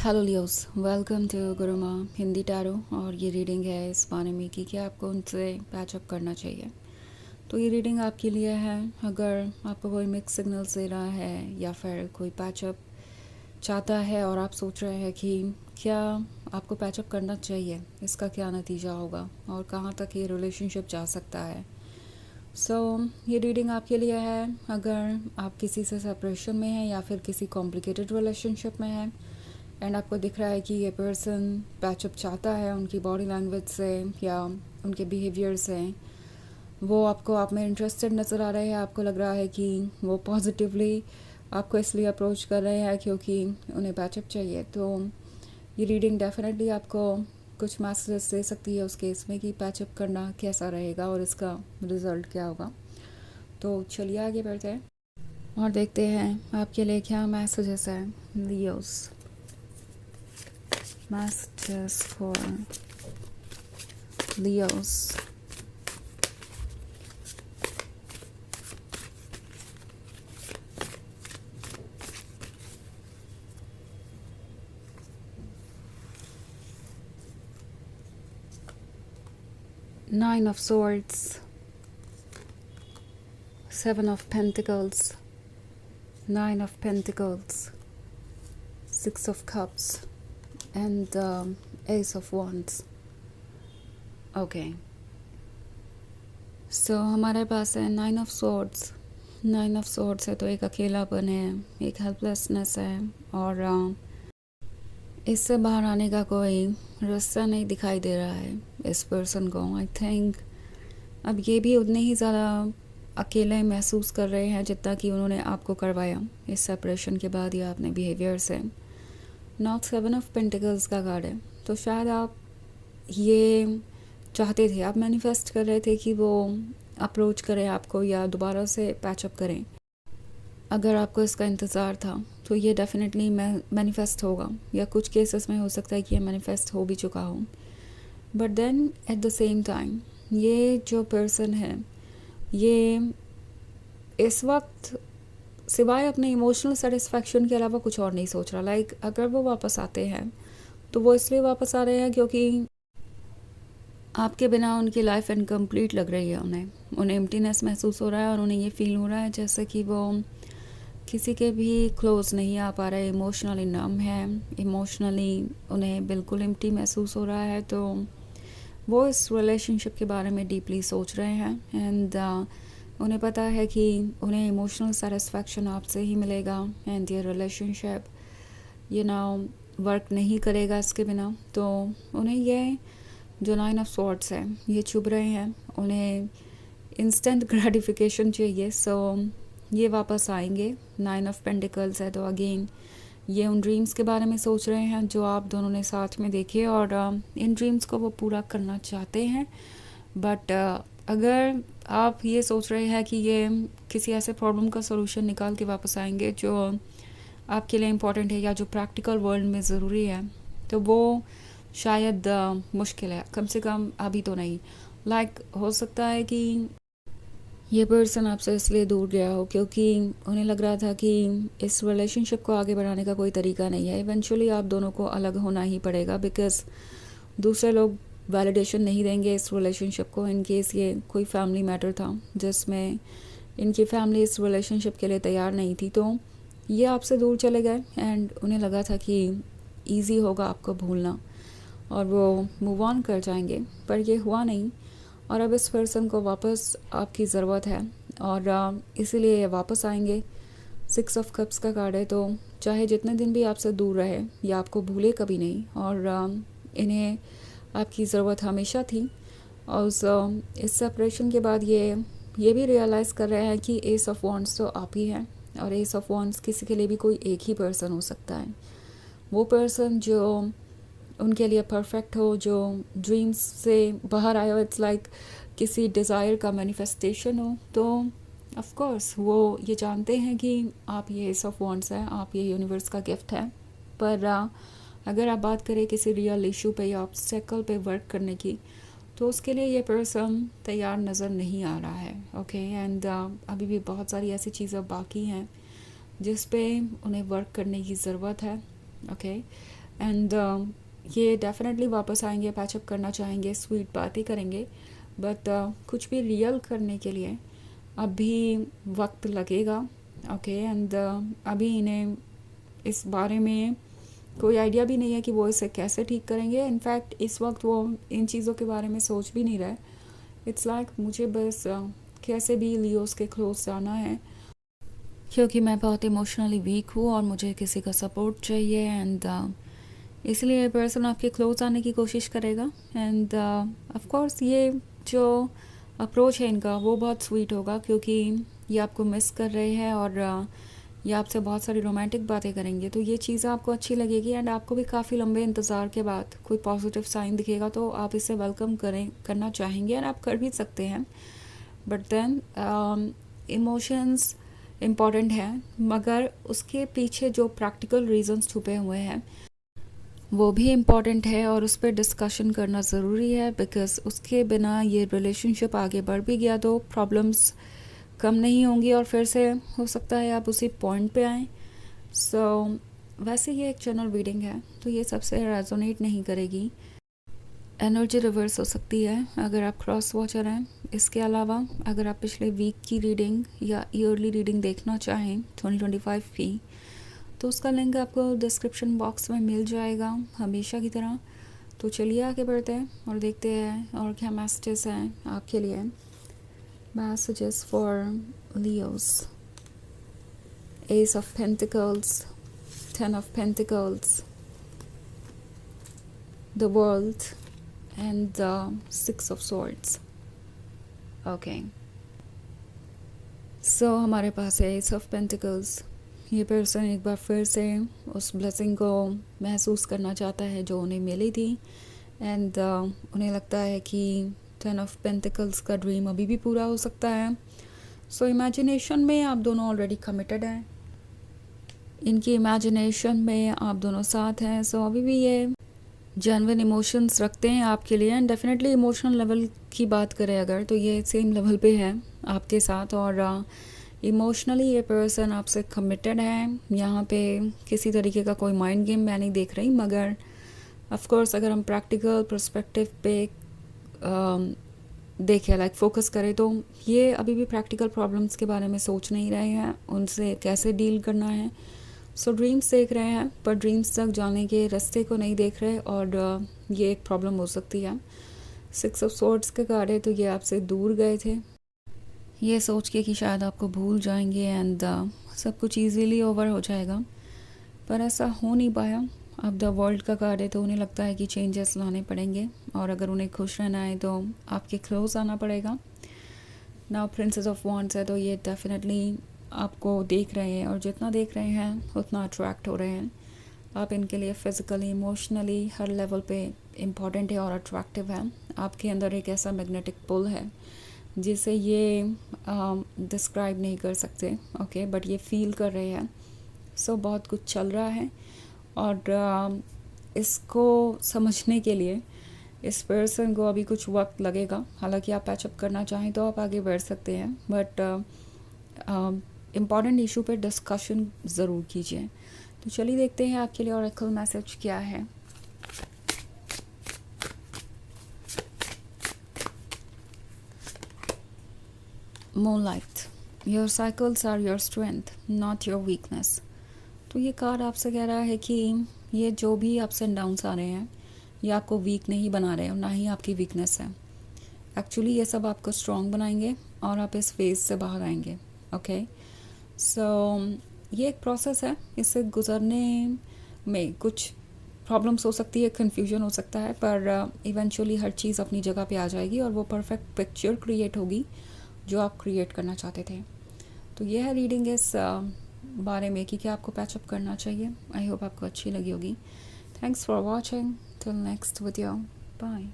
Hello Leos, welcome to Guruma Hindi tarot. और ये reading है इस बारे में कि क्या आपको उनसे पैचअप करना चाहिए। तो ये रीडिंग आपके लिए है अगर आपको कोई मिक्स सिग्नल्स दे रहा है या फिर कोई पैचअप चाहता है और आप सोच रहे हैं कि क्या आपको पैचअप करना चाहिए, इसका क्या नतीजा होगा और कहाँ तक ये रिलेशनशिप जा सकता है। ये रीडिंग आपके लिए है अगर आप किसी से सेपरेशन में हैं या फिर किसी कॉम्प्लिकेटेड रिलेशनशिप में हैं एंड आपको दिख रहा है कि ये पर्सन पैचअप चाहता है उनकी बॉडी लैंग्वेज से या उनके बिहेवियर से। वो आपको आप में इंटरेस्टेड नज़र आ रहे हैं, आपको लग रहा है कि वो पॉजिटिवली आपको इसलिए अप्रोच कर रहे हैं क्योंकि उन्हें पैचअप चाहिए। तो ये रीडिंग डेफिनेटली आपको कुछ मैसेजेस दे सकती है उस केस में कि पैचअप करना कैसा रहेगा और इसका रिज़ल्ट क्या होगा। तो चलिए आगे बढ़ते हैं और देखते हैं आपके लिए क्या मैसेजेस हैं। Leos, messages for Leos. Nine of Swords, Seven of Pentacles, Nine of Pentacles, Six of Cups, and Ace of Wands. Okay, so हमारे पास है nine of swords. Nine of swords है तो एक अकेलापन है, एक हेल्पलेसनेस है और इससे बाहर आने का कोई रास्ता नहीं दिखाई दे रहा है इस पर्सन को। आई थिंक अब ये भी उतने ही ज़्यादा अकेले महसूस कर रहे हैं जितना कि उन्होंने आपको करवाया इस सेपरेशन के बाद या अपने बिहेवियर से। नॉट सेवन ऑफ पेंटिकल्स का कार्ड है, तो शायद आप ये चाहते थे, आप मैनिफेस्ट कर रहे थे कि वो अप्रोच करें आपको या दोबारा से पैचअप करें। अगर आपको इसका इंतज़ार था तो ये डेफिनेटली मैनिफेस्ट होगा, या कुछ केसेस में हो सकता है कि ये मैनिफेस्ट हो भी चुका हो। But then at the same time ये जो पर्सन है ये इस वक्त सिवाय अपने इमोशनल सेटिस्फैक्शन के अलावा कुछ और नहीं सोच रहा। लाइक अगर वो वापस आते हैं तो वो इसलिए वापस आ रहे हैं क्योंकि आपके बिना उनकी लाइफ इनकम्प्लीट लग रही है। उन्हें एम्प्टीनेस महसूस हो रहा है और उन्हें ये फील हो रहा है जैसे कि वो किसी के भी क्लोज नहीं आ पा रहे, इमोशनली नम है, इमोशनली उन्हें बिल्कुल एम्प्टी महसूस हो रहा है। तो वो इस रिलेशनशिप के बारे में डीपली सोच रहे हैं एंड उन्हें पता है कि उन्हें इमोशनल सेटिस्फैक्शन आपसे ही मिलेगा एंड ये रिलेशनशिप वर्क नहीं करेगा इसके बिना। तो उन्हें ये जो नाइन ऑफ सॉर्ड्स है ये चुभ रहे हैं, उन्हें इंस्टेंट ग्रेटिफिकेशन चाहिए। ये वापस आएंगे। नाइन ऑफ पेंटिकल्स है तो अगेन ये उन ड्रीम्स के बारे में सोच रहे हैं जो आप दोनों ने साथ में देखे और इन ड्रीम्स को वो पूरा करना चाहते हैं। बट अगर आप ये सोच रहे हैं कि ये किसी ऐसे प्रॉब्लम का सॉल्यूशन निकाल के वापस आएंगे जो आपके लिए इम्पोर्टेंट है या जो प्रैक्टिकल वर्ल्ड में ज़रूरी है, तो वो शायद मुश्किल है, कम से कम अभी तो नहीं। हो सकता है कि ये पर्सन आपसे इसलिए दूर गया हो क्योंकि उन्हें लग रहा था कि इस रिलेशनशिप को आगे बढ़ाने का कोई तरीका नहीं है। इवेंचुअली आप दोनों को अलग होना ही पड़ेगा बिकॉज दूसरे लोग वैलिडेशन नहीं देंगे इस रिलेशनशिप को। इन केस ये कोई फैमिली मैटर था जिसमें इनकी फैमिली इस रिलेशनशिप के लिए तैयार नहीं थी, तो ये आपसे दूर चले गए एंड उन्हें लगा था कि ईजी होगा आपको भूलना और वो मूव ऑन कर जाएंगे, पर ये हुआ नहीं। और अब इस पर्सन को वापस आपकी ज़रूरत है और इसीलिए ये वापस आएंगे। सिक्स ऑफ कप्स का कार्ड है, तो चाहे जितने दिन भी आपसे दूर रहे या आपको भूले कभी नहीं, और इन्हें आपकी ज़रूरत हमेशा थी। और इस सेपरेशन के बाद ये भी रियलाइज़ कर रहे हैं कि एस ऑफ वॉन्ड्स तो आप ही हैं और एस ऑफ वॉन्ड्स किसी के लिए भी कोई एक ही पर्सन हो सकता है। वो पर्सन जो उनके लिए परफेक्ट हो, जो ड्रीम्स से बाहर आया हो, इट्स लाइक किसी डिज़ायर का मैनिफेस्टेशन हो। तो ऑफ कोर्स वो ये जानते हैं कि आप ये एस ऑफ वॉन्ड्स हैं, आप ये यूनिवर्स का गिफ्ट है। पर अगर आप बात करें किसी रियल इशू पे या ऑब्स्टेकल पे वर्क करने की, तो उसके लिए ये पर्सन तैयार नज़र नहीं आ रहा है। ओके एंड अभी भी बहुत सारी ऐसी चीज़ें बाकी हैं जिस पे उन्हें वर्क करने की ज़रूरत है। ओके एंड ये डेफिनेटली वापस आएंगे, पैचअप करना चाहेंगे, स्वीट बातें करेंगे, बट कुछ भी रियल करने के लिए अभी वक्त लगेगा। ओके एंड अभी इन्हें इस बारे में कोई आइडिया भी नहीं है कि वो इसे कैसे ठीक करेंगे। इनफैक्ट इस वक्त वो इन चीज़ों के बारे में सोच भी नहीं रहे। इट्स लाइक मुझे बस कैसे भी लियोस के क्लोज जाना है, क्योंकि मैं बहुत इमोशनली वीक हूँ और मुझे किसी का सपोर्ट चाहिए। एंड इसलिए पर्सन आपके क्लोज आने की कोशिश करेगा। एंड ऑफ कोर्स ये जो अप्रोच है इनका वो बहुत स्वीट होगा, क्योंकि ये आपको मिस कर रहे हैं और ये आपसे बहुत सारी रोमांटिक बातें करेंगे, तो ये चीज़ें आपको अच्छी लगेगी। एंड आपको भी काफ़ी लंबे इंतज़ार के बाद कोई पॉजिटिव साइन दिखेगा तो आप इसे वेलकम करना चाहेंगे और आप कर भी सकते हैं। बट देन इमोशंस इम्पॉर्टेंट है, मगर उसके पीछे जो प्रैक्टिकल रीजंस छुपे हुए हैं वो भी इम्पॉर्टेंट है और उस पर डिस्कशन करना ज़रूरी है, बिकॉज़ उसके बिना ये रिलेशनशिप आगे बढ़ भी गया तो प्रॉब्लम्स कम नहीं होंगी और फिर से हो सकता है आप उसी पॉइंट पे आएँ। सो वैसे ये एक जनरल रीडिंग है तो ये सबसे रेजोनेट नहीं करेगी। एनर्जी रिवर्स हो सकती है अगर आप क्रॉस वॉचर हैं। इसके अलावा अगर आप पिछले वीक की रीडिंग या ईयरली रीडिंग देखना चाहें 2025 की, तो उसका लिंक आपको डिस्क्रिप्शन बॉक्स में मिल जाएगा हमेशा की तरह। तो चलिए आगे बढ़ते हैं और देखते हैं और क्या मैसेजेस हैं आपके लिए। Messages for Leos. Ace of pentacles, 10 of pentacles, the world and the 6 of swords. Okay, so हमारे पास है एस ऑफ पेंटिकल्स। ये पर्सन एक बार फिर से उस ब्लेसिंग को महसूस करना चाहता है जो उन्हें मिली थी। एंड उन्हें लगता है कि 10 ऑफ पेंटिकल्स का ड्रीम अभी भी पूरा हो सकता है। सो इमेजिनेशन में आप दोनों ऑलरेडी कमिटेड हैं, इनकी इमेजिनेशन में आप दोनों साथ हैं। सो अभी भी ये जेन्युइन इमोशंस रखते हैं आपके लिए। एंड डेफिनेटली इमोशनल लेवल की बात करें अगर, तो ये सेम लेवल पे है आपके साथ और इमोशनली ये पर्सन आपसे कमिटेड है। यहाँ पे किसी तरीके का कोई माइंड गेम मैं नहीं देख रही, मगर ऑफ कोर्स अगर हम प्रैक्टिकल पर्सपेक्टिव पे देखें, लाइक फोकस करें, तो ये अभी भी प्रैक्टिकल प्रॉब्लम्स के बारे में सोच नहीं रहे हैं, उनसे कैसे डील करना है। सो ड्रीम्स देख रहे हैं पर ड्रीम्स तक जाने के रास्ते को नहीं देख रहे और ये एक प्रॉब्लम हो सकती है। 6 ऑफ सॉर्ड्स के कार्ड है तो ये आपसे दूर गए थे, ये सोच के कि शायद आपको भूल जाएंगे एंड सब कुछ ईजीली ओवर हो जाएगा, पर ऐसा हो नहीं पाया। अब द वर्ल्ड का कार्ड है तो उन्हें लगता है कि चेंजेस लाने पड़ेंगे और अगर उन्हें खुश रहना है तो आपके क्लोज आना पड़ेगा। नाउ प्रिंसेस ऑफ वॉन्ड्स है तो ये डेफिनेटली आपको देख रहे हैं और जितना देख रहे हैं उतना अट्रैक्ट हो रहे हैं। आप इनके लिए फिज़िकली इमोशनली हर लेवल पे इम्पॉर्टेंट है और अट्रैक्टिव है। आपके अंदर एक ऐसा मैग्नेटिक पुल है जिसे ये डिस्क्राइब नहीं कर सकते, ओके, बट ये फील कर रहे हैं। सो बहुत कुछ चल रहा है और इसको समझने के लिए इस पर्सन को अभी कुछ वक्त लगेगा। हालांकि आप पैचअप करना चाहें तो आप आगे बढ़ सकते हैं, बट इम्पॉर्टेंट इशू पे डिस्कशन ज़रूर कीजिए। तो चलिए देखते हैं आपके लिए ऑरेकल मैसेज क्या है। Moonlight, your cycles are your strength not your weakness. तो ये कार्ड आपसे कह रहा है कि ये जो भी अप्स एंड डाउन्स आ रहे हैं ये आपको वीक नहीं बना रहे और ना ही आपकी वीकनेस है। एक्चुअली ये सब आपको स्ट्रॉन्ग बनाएंगे और आप इस फेज से बाहर आएंगे। ओके, सो ये एक प्रोसेस है, इससे गुजरने में कुछ प्रॉब्लम्स हो सकती है, कन्फ्यूजन हो सकता है, पर इवेंचुअली हर चीज़ अपनी जगह पे आ जाएगी और वो परफेक्ट पिक्चर क्रिएट होगी जो आप क्रिएट करना चाहते थे। तो ये है रीडिंग इस बारे में कि क्या आपको पैचअप करना चाहिए। आई होप आपको अच्छी लगी होगी। Thanks for watching, till next video, bye.